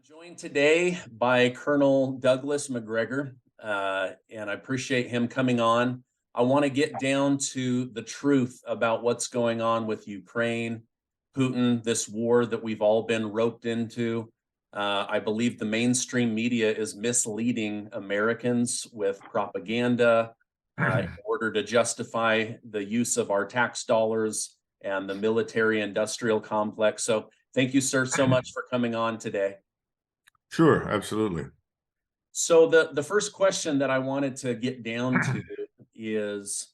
Joined today by Colonel Douglas Macgregor, and I appreciate him coming on. I want to get down to the truth about what's going on with Ukraine, Putin, this war that we've all been roped into. I believe the mainstream media is misleading Americans with propaganda in order to justify the use of our tax dollars and the military-industrial complex. So thank you, sir, so much for coming on today. Sure, absolutely. So the first question that I wanted to get down to is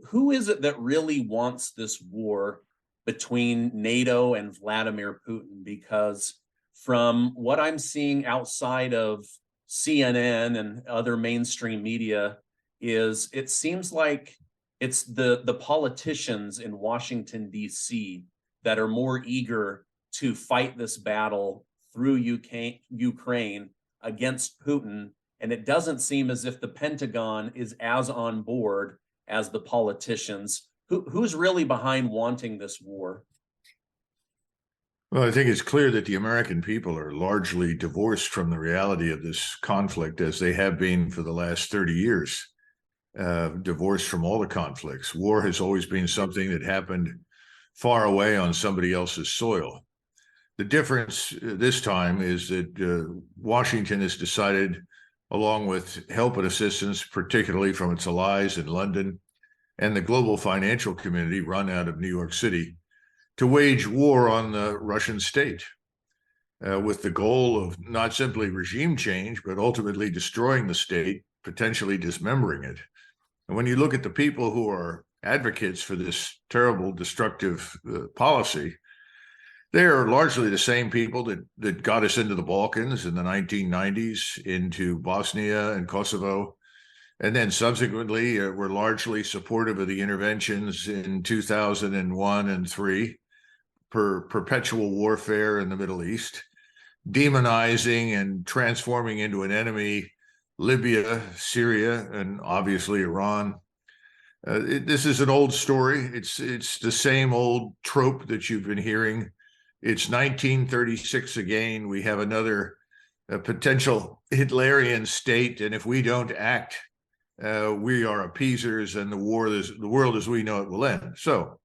who is it that really wants this war between NATO and Vladimir Putin? Because from what I'm seeing outside of CNN and other mainstream media, is it seems like it's the politicians in Washington, D.C. that are more eager to fight this battle through Ukraine against Putin, and it doesn't seem as if the Pentagon is as on board as the politicians. Who's really behind wanting this war? Well, I think it's clear that the American people are largely divorced from the reality of this conflict, as they have been for the last 30 years, divorced from all the conflicts. War has always been something that happened far away on somebody else's soil. The difference this time is that Washington has decided, along with help and assistance, particularly from its allies in London and the global financial community run out of New York City, to wage war on the Russian state with the goal of not simply regime change, but ultimately destroying the state, potentially dismembering it. And when you look at the people who are advocates for this terrible, destructive policy, they are largely the same people that got us into the Balkans in the 1990s, into Bosnia and Kosovo, and then subsequently were largely supportive of the interventions in 2001 and 3 for perpetual warfare in the Middle East, demonizing and transforming into an enemy Libya, Syria, and obviously Iran. This is an old story. It's the same old trope that you've been hearing. It's 1936 again. We have another potential Hitlerian state, and if we don't act, we are appeasers, and the world as we know it will end. So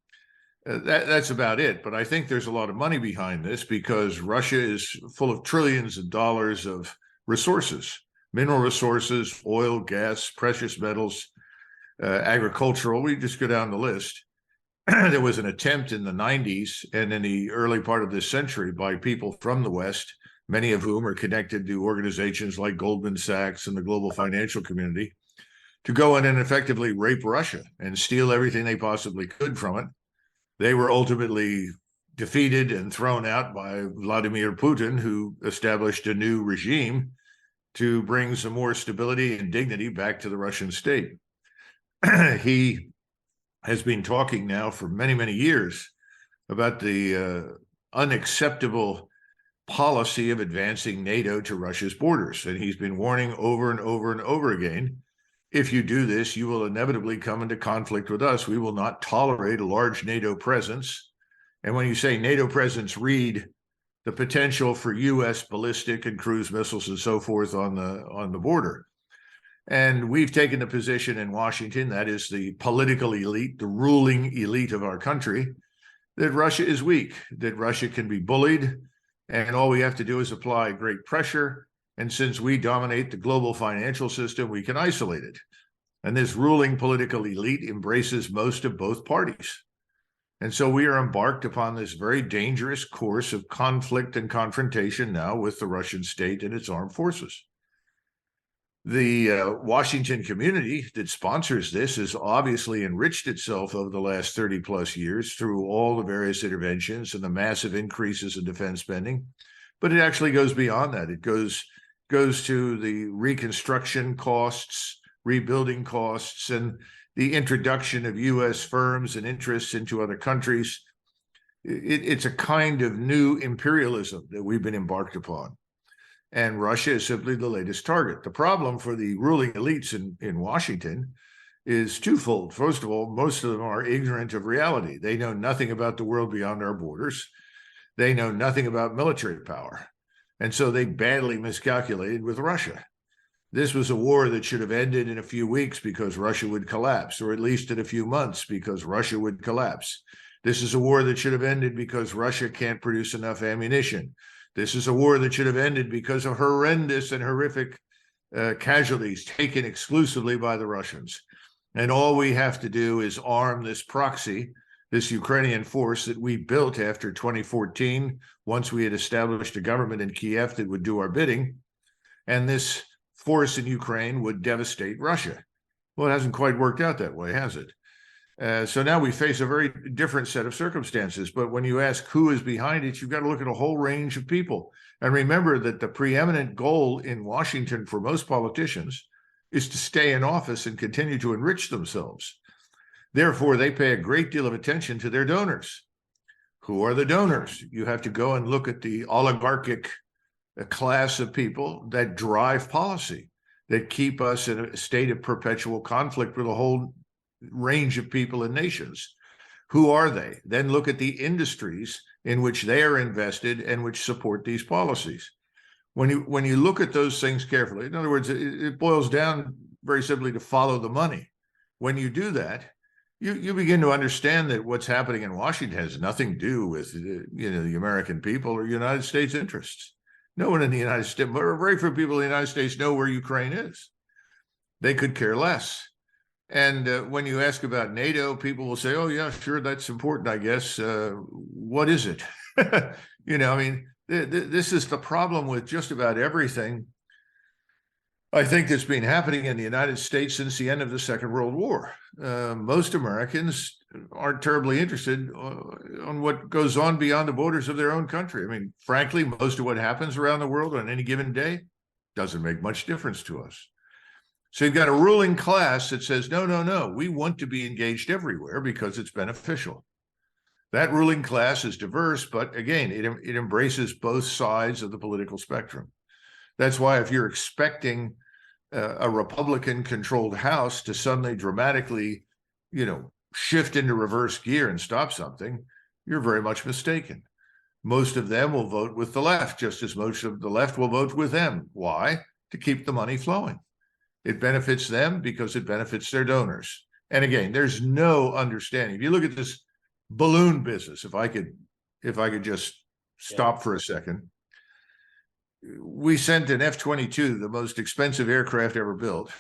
that's about it. But I think there's a lot of money behind this, because Russia is full of trillions of dollars of resources, mineral resources, oil, gas, precious metals, agricultural. We just go down the list. There was an attempt in the 90s and in the early part of this century by people from the West, many of whom are connected to organizations like Goldman Sachs and the global financial community, to go in and effectively rape Russia and steal everything they possibly could from it. They were ultimately defeated and thrown out by Vladimir Putin, who established a new regime to bring some more stability and dignity back to the Russian state. He has been talking now for many, many years about the unacceptable policy of advancing NATO to Russia's borders. And he's been warning over and over and over again, if you do this, you will inevitably come into conflict with us. We will not tolerate a large NATO presence. And when you say NATO presence, read the potential for U.S. ballistic and cruise missiles and so forth on the border. And we've taken the position in Washington, that is the political elite, the ruling elite of our country, that Russia is weak, that Russia can be bullied, and all we have to do is apply great pressure. And since we dominate the global financial system, we can isolate it. And this ruling political elite embraces most of both parties. And so we are embarked upon this very dangerous course of conflict and confrontation now with the Russian state and its armed forces. The Washington community that sponsors this has obviously enriched itself over the last 30 plus years through all the various interventions and the massive increases in defense spending. But it actually goes beyond that. It goes to the reconstruction costs, rebuilding costs, and the introduction of U.S. firms and interests into other countries. It's a kind of new imperialism that we've been embarked upon. And Russia is simply the latest target. The problem for the ruling elites in Washington is twofold. First of all, most of them are ignorant of reality. They know nothing about the world beyond our borders. They know nothing about military power. And so they badly miscalculated with Russia. This was a war that should have ended in a few weeks because Russia would collapse, or at least in a few months because Russia would collapse. This is a war that should have ended because Russia can't produce enough ammunition. This is a war that should have ended because of horrendous and horrific casualties taken exclusively by the Russians. And all we have to do is arm this proxy, this Ukrainian force that we built after 2014, once we had established a government in Kiev that would do our bidding. And this force in Ukraine would devastate Russia. Well, it hasn't quite worked out that way, has it? So now we face a very different set of circumstances. But when you ask who is behind it, you've got to look at a whole range of people. And remember that the preeminent goal in Washington for most politicians is to stay in office and continue to enrich themselves. Therefore, they pay a great deal of attention to their donors. Who are the donors? You have to go and look at the oligarchic class of people that drive policy, that keep us in a state of perpetual conflict with a whole range of people and nations. Who are they? Then look at the industries in which they are invested and which support these policies. When you look at those things carefully, in other words, it boils down very simply to follow the money. When you do that, you begin to understand that what's happening in Washington has nothing to do with the American people or United States interests. No one in the United States, or very few people in the United States know where Ukraine is. They could care less. And when you ask about NATO, people will say, oh, yeah, sure, that's important, I guess. What is it? This is the problem with just about everything, I think, that's been happening in the United States since the end of the Second World War. Most Americans aren't terribly interested on what goes on beyond the borders of their own country. I mean, frankly, most of what happens around the world on any given day doesn't make much difference to us. So you've got a ruling class that says, no, we want to be engaged everywhere because it's beneficial. That ruling class is diverse, but again, it embraces both sides of the political spectrum. That's why if you're expecting a Republican-controlled House to suddenly dramatically, shift into reverse gear and stop something, you're very much mistaken. Most of them will vote with the left, just as most of the left will vote with them. Why? To keep the money flowing. It benefits them because it benefits their donors. And again, there's no understanding. If you look at this balloon business, if I could just stop for a second. We sent an F-22, the most expensive aircraft ever built,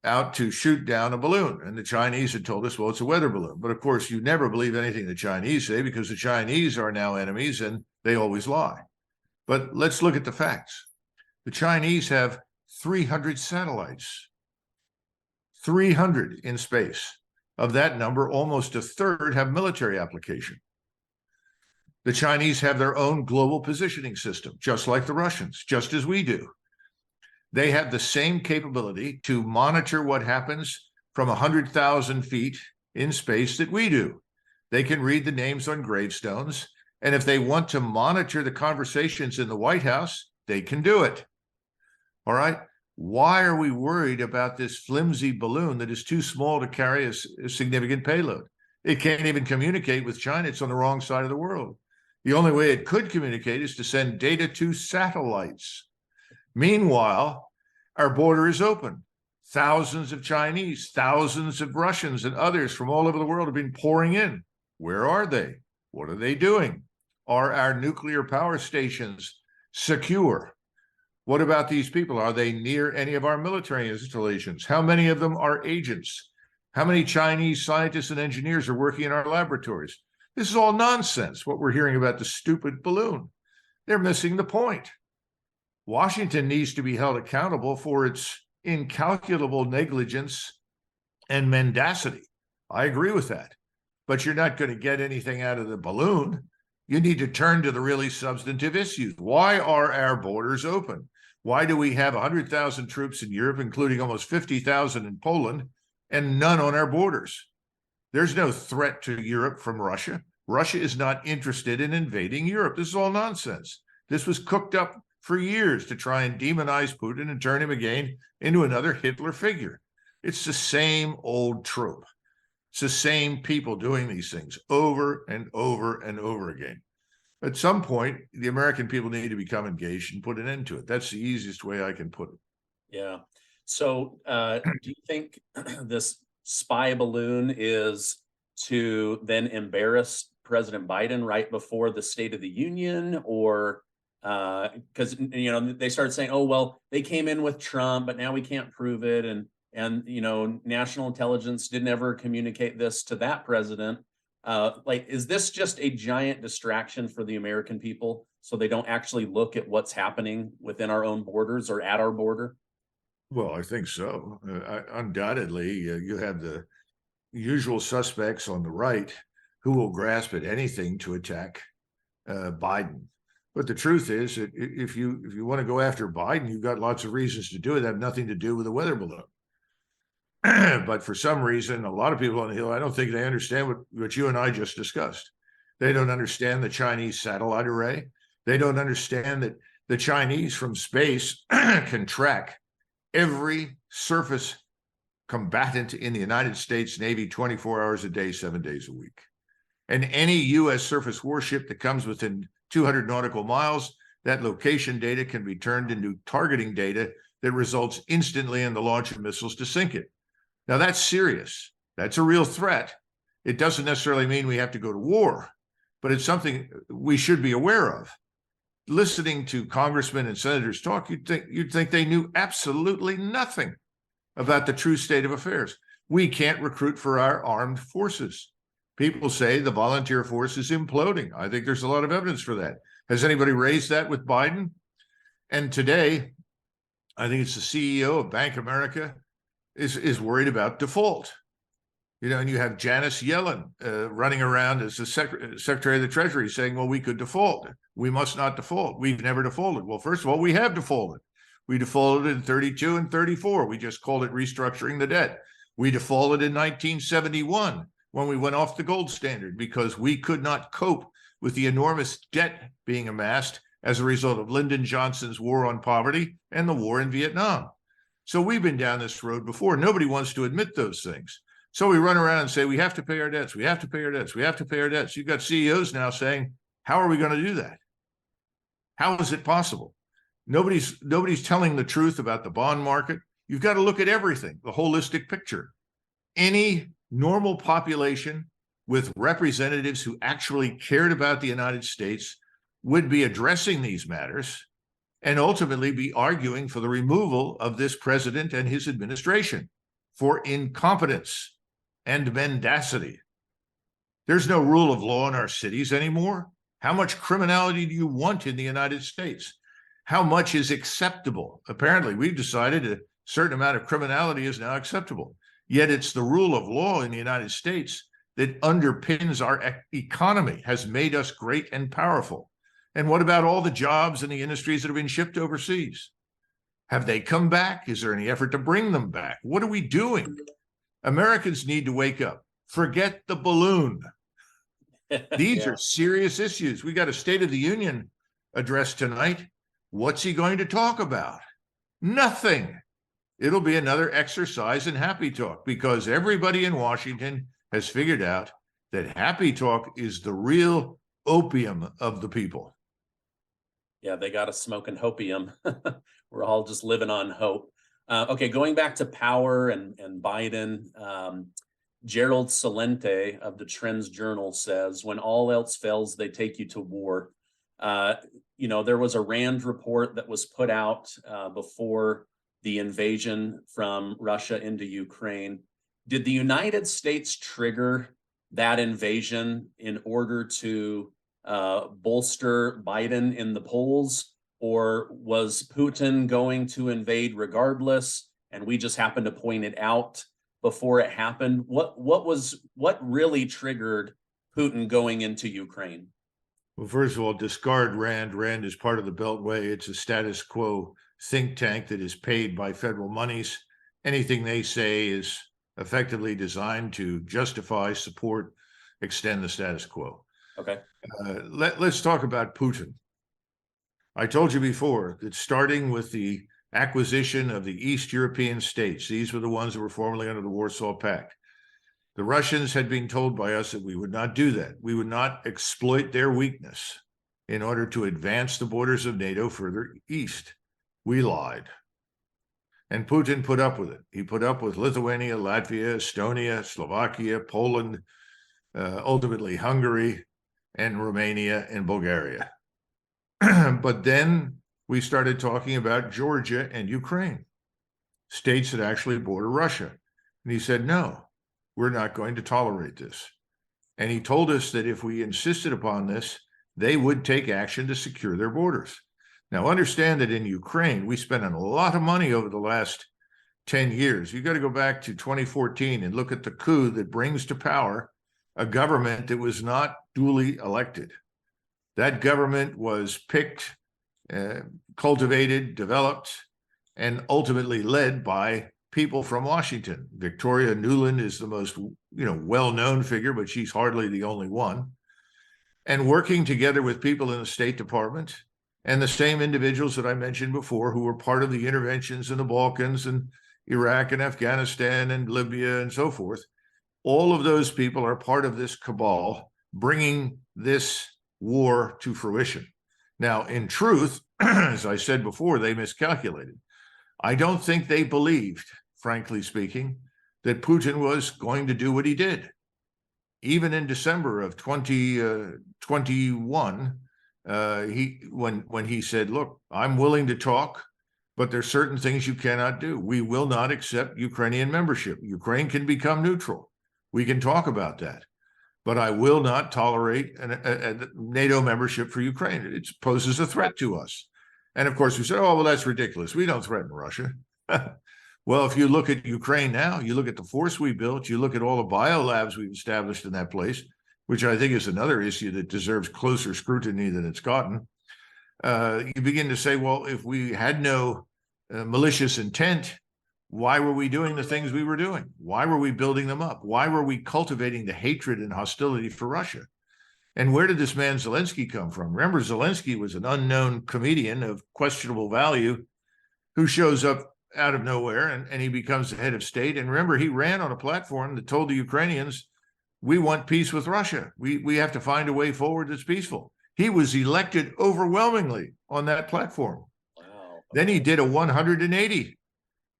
out to shoot down a balloon. And the Chinese had told us, well, it's a weather balloon. But of course, you never believe anything the Chinese say because the Chinese are now enemies and they always lie. But let's look at the facts. The Chinese have 300 satellites, 300 in space. Of that number, almost a third have military application. The Chinese have their own global positioning system, just like the Russians, just as we do. They have the same capability to monitor what happens from 100,000 feet in space that we do. They can read the names on gravestones, and if they want to monitor the conversations in the White House, they can do it. All right? Why are we worried about this flimsy balloon that is too small to carry a significant payload? It can't even communicate with China. It's on the wrong side of the world. The only way it could communicate is to send data to satellites. Meanwhile, our border is open. Thousands of Chinese, thousands of Russians, and others from all over the world have been pouring in. Where are they? What are they doing? Are our nuclear power stations secure? What about these people? Are they near any of our military installations? How many of them are agents? How many Chinese scientists and engineers are working in our laboratories? This is all nonsense, what we're hearing about the stupid balloon. They're missing the point. Washington needs to be held accountable for its incalculable negligence and mendacity. I agree with that. But you're not going to get anything out of the balloon. You need to turn to the really substantive issues. Why are our borders open? Why do we have 100,000 troops in Europe, including almost 50,000 in Poland, and none on our borders? There's no threat to Europe from Russia. Russia is not interested in invading Europe. This is all nonsense. This was cooked up for years to try and demonize Putin and turn him again into another Hitler figure. It's the same old trope. It's the same people doing these things over and over and over again. At some point, the American people need to become engaged and put an end to it. That's the easiest way I can put it. Yeah. So, do you think this spy balloon is to then embarrass President Biden right before the State of the Union, or because they started saying, "Oh well, they came in with Trump, but now we can't prove it," and national intelligence didn't ever communicate this to that president. Like, is this just a giant distraction for the American people so they don't actually look at what's happening within our own borders or at our border? Well, I think so. Undoubtedly, you have the usual suspects on the right who will grasp at anything to attack Biden. But the truth is that if you want to go after Biden, you've got lots of reasons to do it that have nothing to do with a weather balloon. But for some reason, a lot of people on the Hill, I don't think they understand what you and I just discussed. They don't understand the Chinese satellite array. They don't understand that the Chinese from space can track every surface combatant in the United States Navy 24 hours a day, 7 days a week. And any U.S. surface warship that comes within 200 nautical miles, that location data can be turned into targeting data that results instantly in the launch of missiles to sink it. Now, that's serious. That's a real threat. It doesn't necessarily mean we have to go to war, but it's something we should be aware of. Listening to congressmen and senators talk, you'd think they knew absolutely nothing about the true state of affairs. We can't recruit for our armed forces. People say the volunteer force is imploding. I think there's a lot of evidence for that. Has anybody raised that with Biden? And today, I think it's the CEO of Bank of America is worried about default. And you have Janice Yellen running around as the Secretary of the Treasury saying, well, we could default. We must not default. We've never defaulted. Well, first of all, we have defaulted. We defaulted in 32 and 34. We just called it restructuring the debt. We defaulted in 1971 when we went off the gold standard because we could not cope with the enormous debt being amassed as a result of Lyndon Johnson's war on poverty and the war in Vietnam. So we've been down this road before. Nobody wants to admit those things. So we run around and say, we have to pay our debts. We have to pay our debts. We have to pay our debts. You've got CEOs now saying, how are we going to do that? How is it possible? Nobody's telling the truth about the bond market. You've got to look at everything, the holistic picture. Any normal population with representatives who actually cared about the United States would be addressing these matters and ultimately be arguing for the removal of this president and his administration for incompetence and mendacity. There's no rule of law in our cities anymore. How much criminality do you want in the United States? How much is acceptable? Apparently, we've decided a certain amount of criminality is now acceptable. Yet it's the rule of law in the United States that underpins our economy, has made us great and powerful. And what about all the jobs and the industries that have been shipped overseas? Have they come back? Is there any effort to bring them back? What are we doing? Americans need to wake up. Forget the balloon. These are serious issues. We got a State of the Union address tonight. What's he going to talk about? Nothing. It'll be another exercise in happy talk because everybody in Washington has figured out that happy talk is the real opium of the people. Yeah, they got us smoking hopium. We're all just living on hope. Okay, going back to power and Biden, Gerald Celente of the Trends Journal says, when all else fails, they take you to war. There was a RAND report that was put out before the invasion from Russia into Ukraine. Did the United States trigger that invasion in order to bolster Biden in the polls, or was Putin going to invade regardless, and we just happened to point it out before it happened? What really triggered Putin going into Ukraine? Well, first of all, discard RAND. RAND is part of the Beltway. It's a status quo think tank that is paid by federal monies. Anything they say is effectively designed to justify, support, extend the status quo. Okay. Let's talk about Putin. I told you before that starting with the acquisition of the East European states, these were the ones that were formerly under the Warsaw Pact. The Russians had been told by us that we would not do that. We would not exploit their weakness. in order to advance the borders of NATO further east. We lied. And Putin put up with it. He put up with Lithuania, Latvia, Estonia, Slovakia, Poland, ultimately Hungary, and Romania and Bulgaria. But then we started talking about Georgia and Ukraine, states that actually border Russia. And he said, no, we're not going to tolerate this. And he told us that if we insisted upon this, they would take action to secure their borders. Now, understand that in Ukraine, we spent a lot of money over the last 10 years. You got to go back to 2014 and look at the coup that brings to power a government that was not duly elected. That government was picked, cultivated, developed, and ultimately led by people from Washington. Victoria Nuland is the most, well-known figure, but she's hardly the only one. And working together with people in the State Department and the same individuals that I mentioned before who were part of the interventions in the Balkans and Iraq and Afghanistan and Libya and so forth, all of those people are part of this cabal bringing this war to fruition. Now, in truth, as I said before, they miscalculated. I don't think they believed, frankly speaking, that Putin was going to do what he did. Even in December of 2021, when he said, look, I'm willing to talk, but there's certain things you cannot do. We will not accept Ukrainian membership. Ukraine can become neutral. We can talk about that. But I will not tolerate a NATO membership for Ukraine. It poses a threat to us. And of course, we said, oh, well, that's ridiculous. We don't threaten Russia. Well, if you look at Ukraine now, you look at the force we built, you look at all the biolabs we've established in that place, which I think is another issue that deserves closer scrutiny than it's gotten. You begin to say, well, if we had no malicious intent, why were we doing the things we were doing? Why were we building them up? Why were we cultivating the hatred and hostility for Russia? And where did this man Zelensky come from? Remember, Zelensky was an unknown comedian of questionable value who shows up out of nowhere and he becomes the head of state. And remember, he ran on a platform that told the Ukrainians, we want peace with Russia. We have to find a way forward that's peaceful. He was elected overwhelmingly on that platform. Wow. Then he did a 180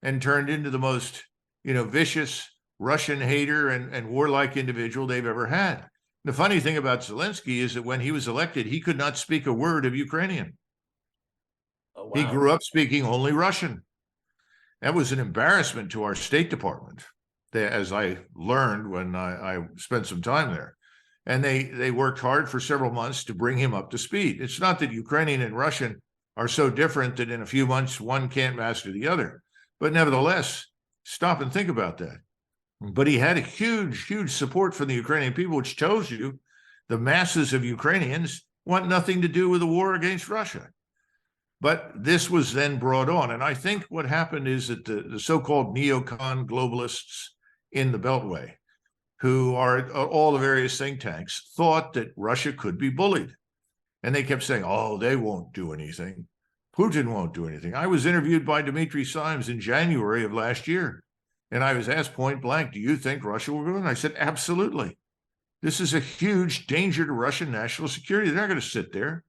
and turned into the most, vicious Russian hater and warlike individual they've ever had. The funny thing about Zelensky is that when he was elected, he could not speak a word of Ukrainian. Oh, wow. He grew up speaking only Russian. That was an embarrassment to our State Department, as I learned when I spent some time there. And they worked hard for several months to bring him up to speed. It's not that Ukrainian and Russian are so different that in a few months one can't master the other. But nevertheless, stop and think about that. But he had a huge, huge support from the Ukrainian people, which tells you the masses of Ukrainians want nothing to do with the war against Russia. But this was then brought on. And I think what happened is that the so-called neocon globalists in the Beltway, who are all the various think tanks, thought that Russia could be bullied. And they kept saying, oh, they won't do anything. Putin won't do anything. I was interviewed by Dmitry Simes in January of last year. And I was asked point blank, do you think Russia will go in? I said, absolutely. This is a huge danger to Russian national security. They're not going to sit there.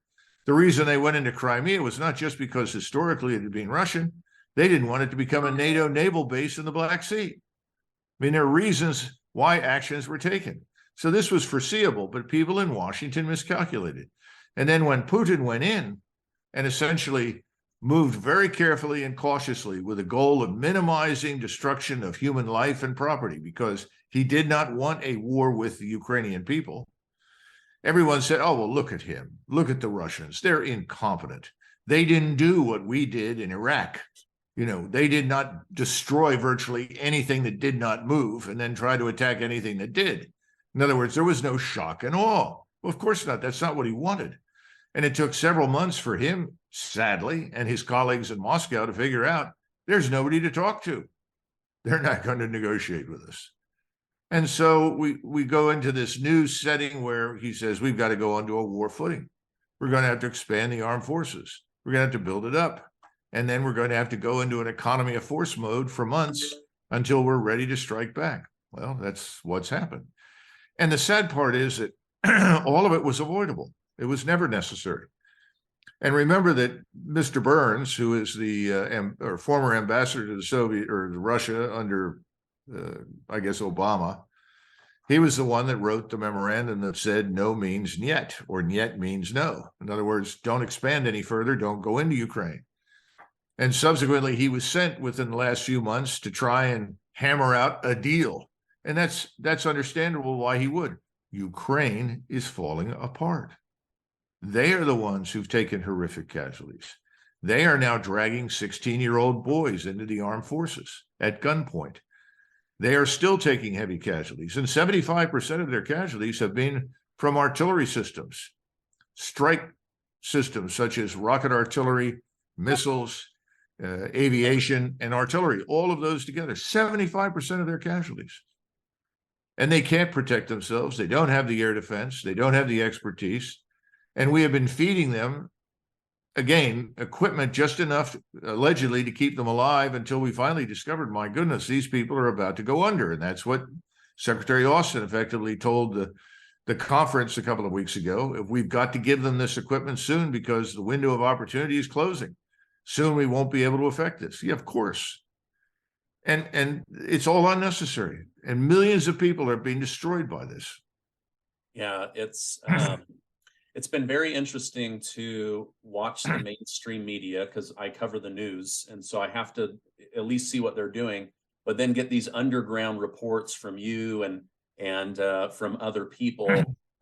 The reason they went into Crimea was not just because historically it had been Russian. They didn't want it to become a NATO naval base in the Black Sea. I mean, there are reasons why actions were taken. So this was foreseeable, but people in Washington miscalculated. And then when Putin went in and essentially moved very carefully and cautiously with a goal of minimizing destruction of human life and property, because he did not want a war with the Ukrainian people, everyone said, oh, well, look at him. Look at the Russians. They're incompetent. They didn't do what we did in Iraq. They did not destroy virtually anything that did not move and then try to attack anything that did. In other words, there was no shock and awe. Well, of course not. That's not what he wanted. And it took several months for him, sadly, and his colleagues in Moscow to figure out there's nobody to talk to. They're not going to negotiate with us. And so we go into this new setting where he says, we've got to go onto a war footing. We're going to have to expand the armed forces. We're going to have to build it up. And then we're going to have to go into an economy of force mode for months until we're ready to strike back. Well, that's what's happened. And the sad part is that all of it was avoidable. It was never necessary. And remember that Mr. Burns, who is the former ambassador to the Soviet or Russia under, I guess, Obama, he was the one that wrote the memorandum that said no means niet, or niet means no. In other words, don't expand any further, don't go into Ukraine. And subsequently, he was sent within the last few months to try and hammer out a deal. And that's understandable why he would. Ukraine is falling apart. They are the ones who've taken horrific casualties. They are now dragging 16-year-old boys into the armed forces at gunpoint. They are still taking heavy casualties, and 75% of their casualties have been from artillery systems, strike systems such as rocket artillery, missiles, aviation, and artillery, all of those together, 75% of their casualties. And they can't protect themselves. They don't have the air defense. They don't have the expertise. And we have been feeding them, again, equipment just enough, allegedly, to keep them alive until we finally discovered, my goodness, these people are about to go under. And that's what Secretary Austin effectively told the conference a couple of weeks ago. We've got to give them this equipment soon because the window of opportunity is closing. Soon we won't be able to affect this. Yeah, of course. And it's all unnecessary. And millions of people are being destroyed by this. Yeah, it's been very interesting to watch the mainstream media because I cover the news. And so I have to at least see what they're doing, but then get these underground reports from you and from other people,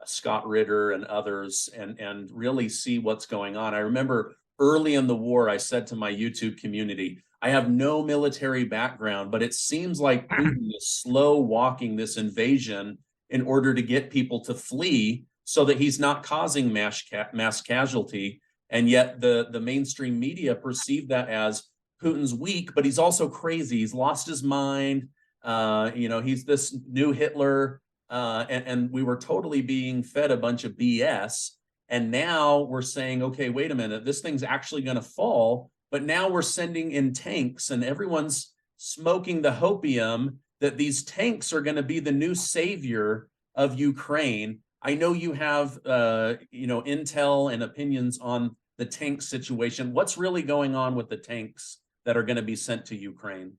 Scott Ritter and others, and really see what's going on. I remember early in the war, I said to my YouTube community, I have no military background, but it seems like Putin is slow walking this invasion in order to get people to flee so that he's not causing mass casualty. And yet the mainstream media perceive that as Putin's weak, but he's also crazy. He's lost his mind. He's this new Hitler. And we were totally being fed a bunch of BS. And now we're saying, okay, wait a minute, this thing's actually going to fall. But now we're sending in tanks and everyone's smoking the hopium that these tanks are going to be the new savior of Ukraine. I know you have, intel and opinions on the tank situation. What's really going on with the tanks that are going to be sent to Ukraine?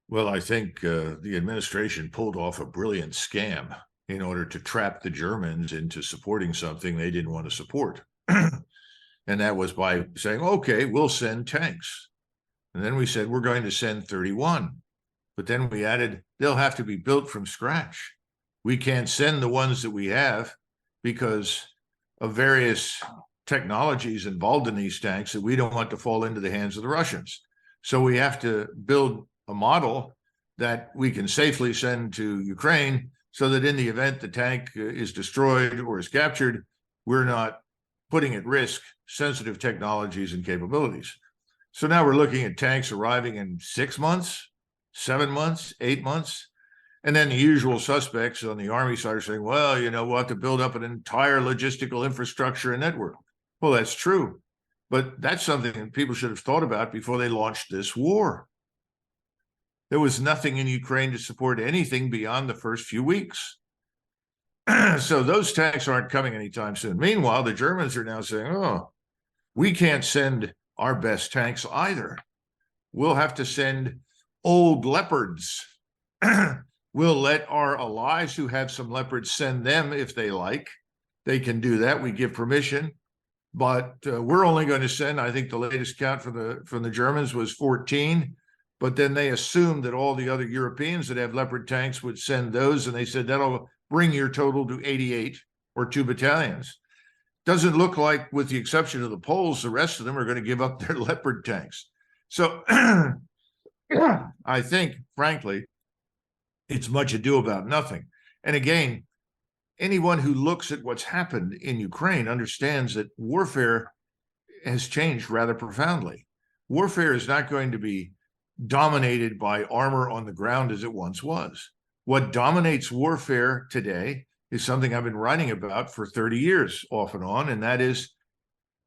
Well, I think the administration pulled off a brilliant scam in order to trap the Germans into supporting something they didn't want to support. And that was by saying, okay, we'll send tanks. And then we said, we're going to send 31. But then we added, they'll have to be built from scratch. We can't send the ones that we have because of various technologies involved in these tanks that we don't want to fall into the hands of the Russians. So we have to build a model that we can safely send to Ukraine so that in the event the tank is destroyed or is captured, we're not putting at risk sensitive technologies and capabilities. So now we're looking at tanks arriving in 6 months, 7 months, 8 months. And then the usual suspects on the Army side are saying, well, we'll have to build up an entire logistical infrastructure and network. Well, that's true. But that's something that people should have thought about before they launched this war. There was nothing in Ukraine to support anything beyond the first few weeks. So those tanks aren't coming anytime soon. Meanwhile, the Germans are now saying, oh, we can't send our best tanks either. We'll have to send old Leopards. We'll let our allies who have some Leopards send them if they like. They can do that. We give permission. But we're only going to send, I think the latest count from the Germans was 14. But then they assumed that all the other Europeans that have Leopard tanks would send those. And they said that'll bring your total to 88 or 2 battalions. Doesn't look like, with the exception of the Poles, the rest of them are going to give up their Leopard tanks. So I think, frankly, it's much ado about nothing. And again, anyone who looks at what's happened in Ukraine understands that warfare has changed rather profoundly. Warfare is not going to be dominated by armor on the ground as it once was. What dominates warfare today is something I've been writing about for 30 years off and on, and that is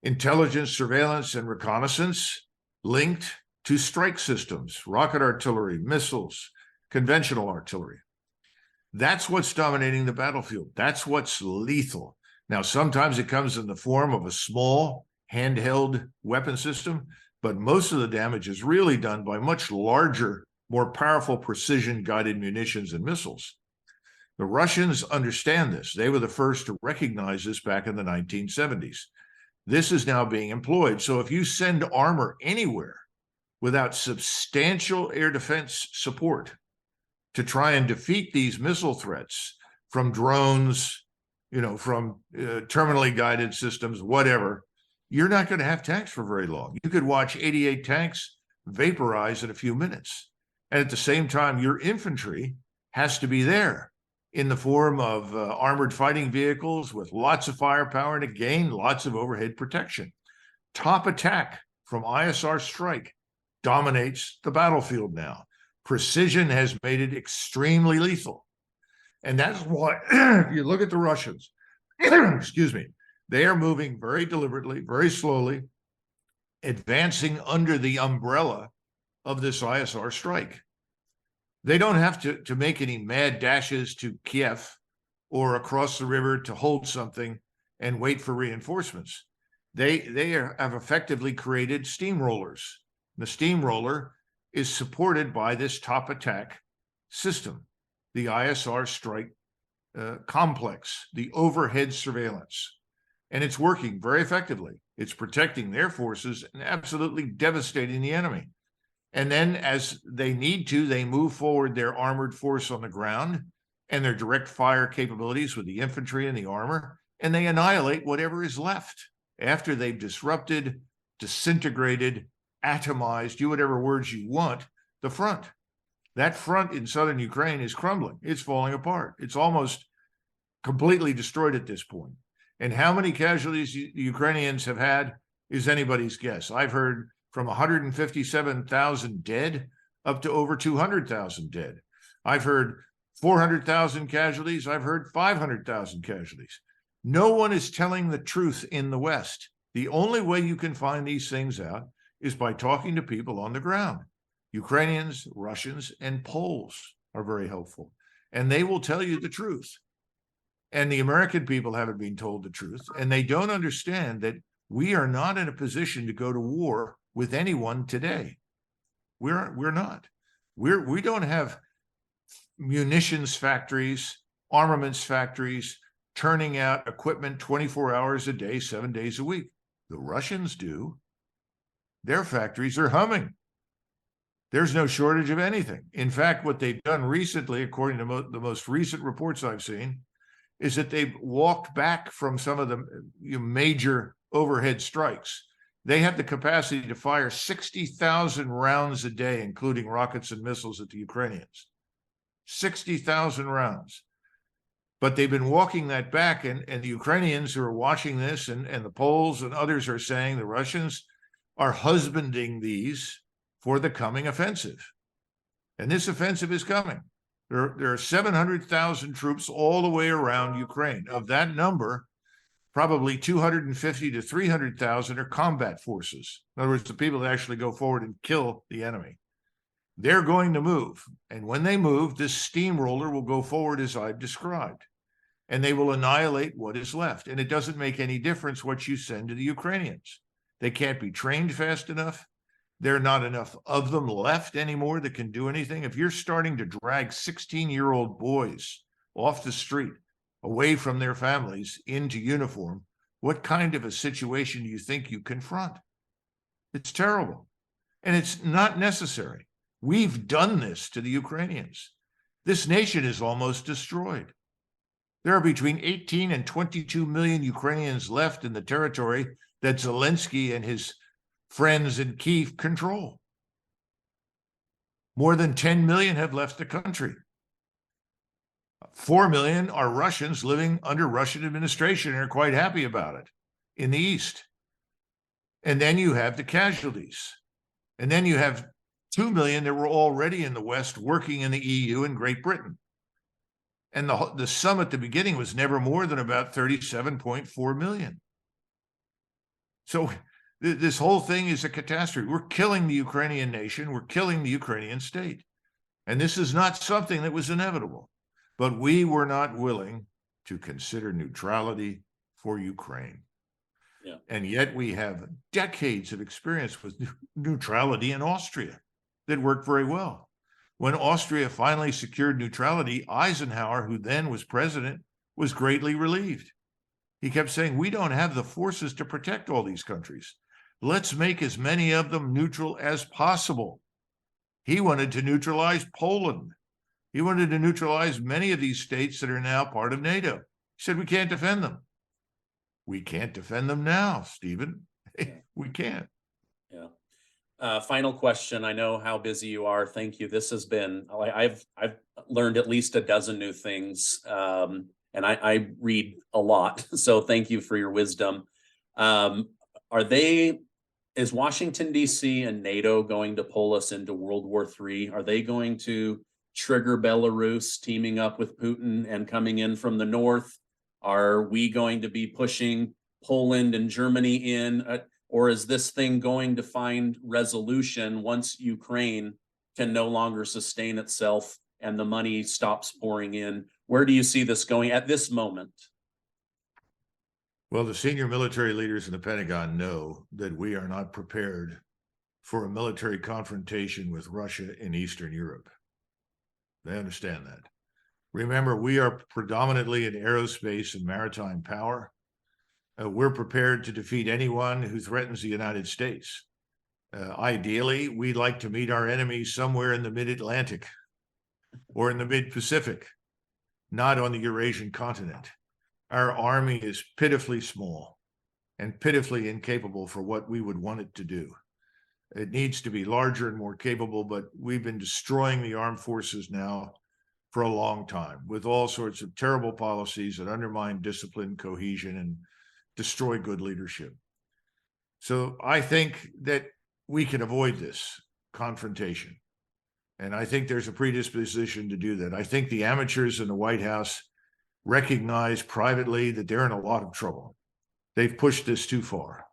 intelligence, surveillance, and reconnaissance linked to strike systems, rocket artillery, missiles, conventional artillery. That's what's dominating the battlefield. That's what's lethal. Now, sometimes it comes in the form of a small handheld weapon system, but most of the damage is really done by much larger, more powerful precision-guided munitions and missiles. The Russians understand this. They were the first to recognize this back in the 1970s. This is now being employed. So if you send armor anywhere without substantial air defense support to try and defeat these missile threats from drones, from terminally guided systems, whatever, you're not going to have tanks for very long. You could watch 88 tanks vaporize in a few minutes. And at the same time, your infantry has to be there in the form of armored fighting vehicles with lots of firepower and, again, lots of overhead protection. Top attack from ISR strike dominates the battlefield now. Precision has made it extremely lethal. And that's why, if you look at the Russians, excuse me, they are moving very deliberately, very slowly, advancing under the umbrella of this ISR strike. They don't have to make any mad dashes to Kiev or across the river to hold something and wait for reinforcements. They have effectively created steamrollers. The steamroller is supported by this top attack system, the ISR strike complex, the overhead surveillance. And it's working very effectively. It's protecting their forces and absolutely devastating the enemy. And then as they need to, they move forward their armored force on the ground and their direct fire capabilities with the infantry and the armor, and they annihilate whatever is left after they've disrupted, disintegrated, atomized, do whatever words you want, the front. That front in southern Ukraine is crumbling. It's falling apart. It's almost completely destroyed at this point. And how many casualties the Ukrainians have had is anybody's guess. I've heard from 157,000 dead up to over 200,000 dead. I've heard 400,000 casualties. I've heard 500,000 casualties. No one is telling the truth in the West. The only way you can find these things out is by talking to people on the ground. Ukrainians, Russians, and Poles are very helpful, and they will tell you the truth. And the American people haven't been told the truth, and they don't understand that we are not in a position to go to war with anyone today. We're not. We don't have munitions factories, armaments factories turning out equipment 24 hours a day, 7 days a week. The Russians do. Their factories are humming. There's no shortage of anything. In fact, what they've done recently, according to the most recent reports I've seen, is that they've walked back from some of the major overhead strikes. They have the capacity to fire 60,000 rounds a day, including rockets and missiles at the Ukrainians. 60,000 rounds. But they've been walking that back, and the Ukrainians who are watching this, and the Poles and others are saying the Russians are husbanding these for the coming offensive. And this offensive is coming. There are 700,000 troops all the way around Ukraine. Of that number, probably 250 to 300,000 are combat forces. In other words, the people that actually go forward and kill the enemy. They're going to move. And when they move, this steamroller will go forward as I've described. And they will annihilate what is left. And it doesn't make any difference what you send to the Ukrainians. They can't be trained fast enough. There are not enough of them left anymore that can do anything. If you're starting to drag 16-year-old boys off the street, away from their families, into uniform, what kind of a situation do you think you confront? It's terrible. And it's not necessary. We've done this to the Ukrainians. This nation is almost destroyed. There are between 18 and 22 million Ukrainians left in the territory that Zelensky and his friends in Kyiv control. More than 10 million have left the country. 4 million are Russians living under Russian administration and are quite happy about it in the East. And then you have the casualties. And then you have 2 million that were already in the West working in the EU and Great Britain. And the sum at the beginning was never more than about 37.4 million. So this whole thing is a catastrophe. We're killing the Ukrainian nation. We're killing the Ukrainian state. And this is not something that was inevitable. But we were not willing to consider neutrality for Ukraine. Yeah. And yet we have decades of experience with neutrality in Austria that worked very well. When Austria finally secured neutrality, Eisenhower, who then was president, was greatly relieved. He kept saying, we don't have the forces to protect all these countries. Let's make as many of them neutral as possible. He wanted to neutralize Poland. He wanted to neutralize many of these states that are now part of NATO. He said, we can't defend them. We can't defend them now, Stephen. We can't. Yeah. Final question. I know how busy you are. Thank you. This has been, I've learned at least a dozen new things. And I read a lot. So thank you for your wisdom. Is Washington, D.C. and NATO going to pull us into World War III? Are they going to trigger Belarus teaming up with Putin and coming in from the north? Are we going to be pushing Poland and Germany in? Or is this thing going to find resolution once Ukraine can no longer sustain itself and the money stops pouring in? Where do you see this going at this moment? Well, the senior military leaders in the Pentagon know that we are not prepared for a military confrontation with Russia in Eastern Europe. They understand that. Remember, we are predominantly an aerospace and maritime power. We're prepared to defeat anyone who threatens the United States. Ideally, we'd like to meet our enemies somewhere in the mid-Atlantic or in the mid-Pacific, not on the Eurasian continent. Our army is pitifully small and pitifully incapable for what we would want it to do. It needs to be larger and more capable, but we've been destroying the armed forces now for a long time with all sorts of terrible policies that undermine discipline, cohesion, and destroy good leadership. So I think that we can avoid this confrontation. And I think there's a predisposition to do that. I think the amateurs in the White House recognize privately that they're in a lot of trouble. They've pushed this too far.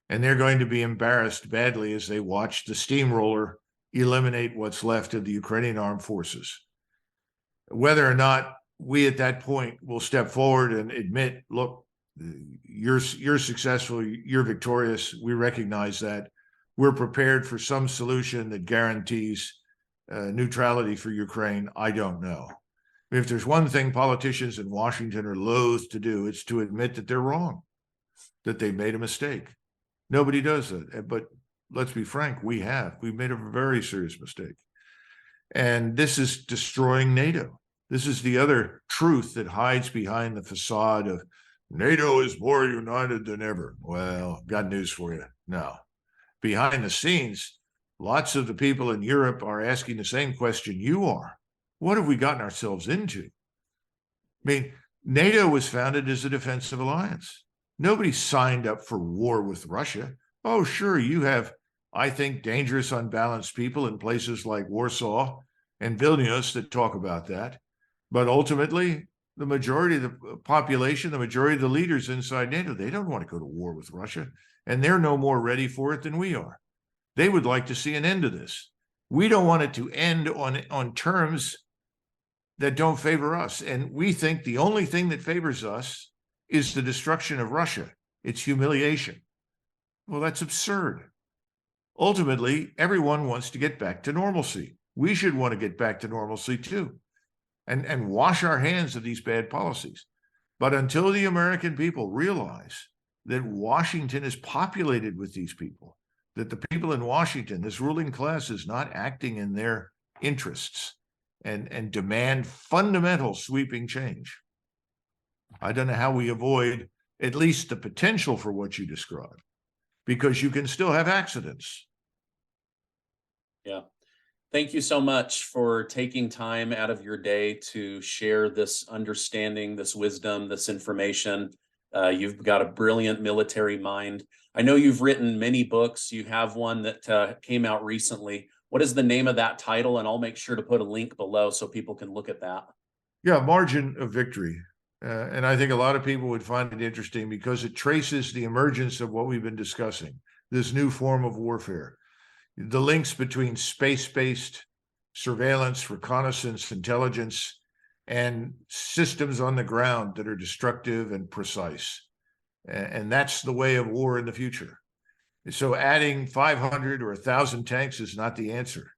And they're going to be embarrassed badly as they watch the steamroller eliminate what's left of the Ukrainian armed forces. Whether or not we at that point will step forward and admit, look, you're successful, you're victorious, we recognize that. We're prepared for some solution that guarantees neutrality for Ukraine, I don't know. If there's one thing politicians in Washington are loath to do, it's to admit that they're wrong, that they made a mistake. Nobody does that. But let's be frank, we've made a very serious mistake. And this is destroying NATO. This is the other truth that hides behind the facade of NATO is more united than ever. Well, got news for you. No. Behind the scenes, lots of the people in Europe are asking the same question you are. What have we gotten ourselves into? I mean, NATO was founded as a defensive alliance. Nobody signed up for war with Russia. Oh, sure, you have, I think, dangerous, unbalanced people in places like Warsaw and Vilnius that talk about that. But ultimately, the majority of the population, the majority of the leaders inside NATO, they don't want to go to war with Russia. And they're no more ready for it than we are. They would like to see an end to this. We don't want it to end on terms that don't favor us. And we think the only thing that favors us is the destruction of Russia. It's humiliation. Well, that's absurd. Ultimately, everyone wants to get back to normalcy. We should want to get back to normalcy too, and wash our hands of these bad policies. But until the American people realize that Washington is populated with these people, that the people in Washington, this ruling class, is not acting in their interests and demand fundamental sweeping change, I don't know how we avoid at least the potential for what you described, because you can still have accidents. Yeah. Thank you so much for taking time out of your day to share this understanding, this wisdom, this information. You've got a brilliant military mind. I know you've written many books. You have one that came out recently. What is the name of that title? And I'll make sure to put a link below so people can look at that. Yeah, Margin of Victory. And I think a lot of people would find it interesting because it traces the emergence of what we've been discussing, this new form of warfare, the links between space-based surveillance, reconnaissance, intelligence, and systems on the ground that are destructive and precise. And that's the way of war in the future. So adding 500 or 1,000 tanks is not the answer.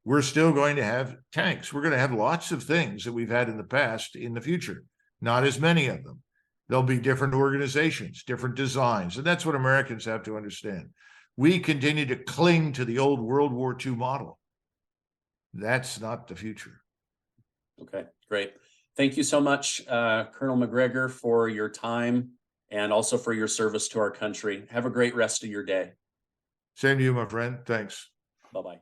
We're still going to have tanks. We're going to have lots of things that we've had in the past in the future, not as many of them. There'll be different organizations, different designs, and that's what Americans have to understand. We continue to cling to the old World War II model. That's not the future. Okay, great. Thank you so much, Colonel Macgregor, for your time and also for your service to our country. Have a great rest of your day. Same to you, my friend. Thanks. Bye-bye.